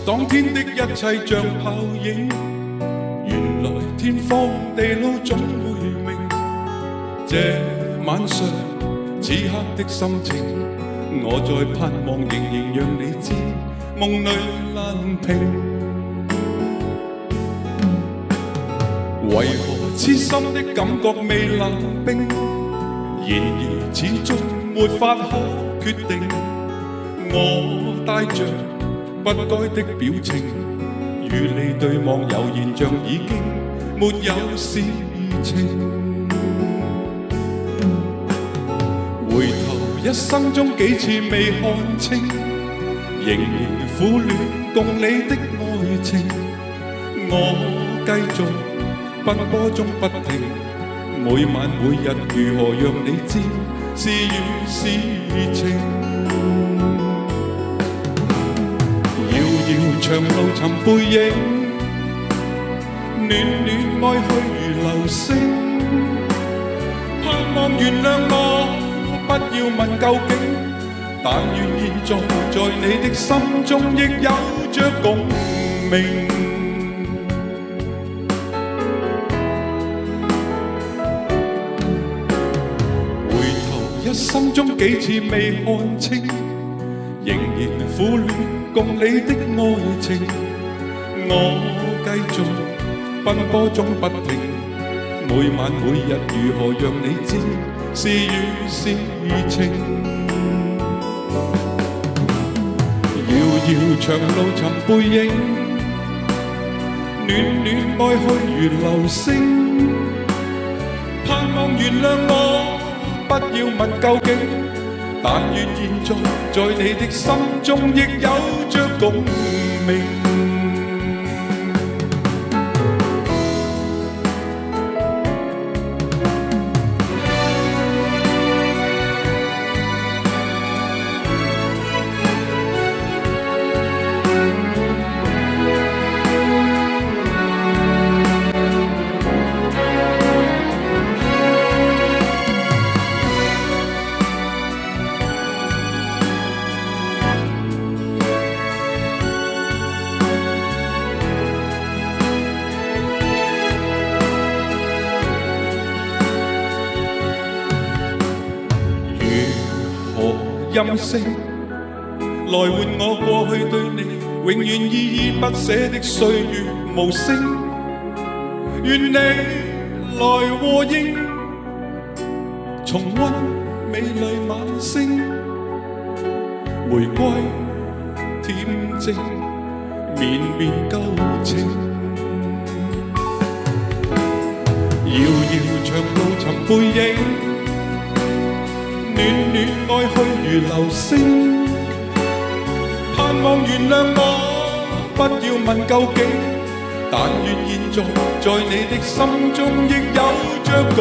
當天的一切像泡影，原來天荒地老總會明。這晚上此刻的心情，我在盼望仍然讓你知，夢裏難平。為何痴心的感覺未冷冰？然而始終沒法可決定。我帶着不該的表情，與你對望，悠然像已經沒有事情。回頭一生中幾次未看清，仍然苦戀共你的愛情。我繼續奔波中不停，每晚每日如何讓你知是與是情。遙遙長路尋背影，暖暖愛去如流星。盼望原諒我，不要問究竟，但願現在在你的心中亦有着共鳴。一生中幾次未看清，仍然苦戀共你的愛情。我繼續奔波中不停，每晚每日如何讓你知是與是情。遙遙長路尋背影，暖暖愛去如流星。盼望原諒我，不要問究竟，但願現在在你的心中亦有着共鳴。音聲來換我過去對你永遠依依不捨的歲月無聲，願你來和應，重溫美麗晚星，回歸恬靜綿綿舊情。遙遙長路尋背影，暖暖愛去如流星。盼望原諒我，不要問究竟，但願現在在你的心中亦有着共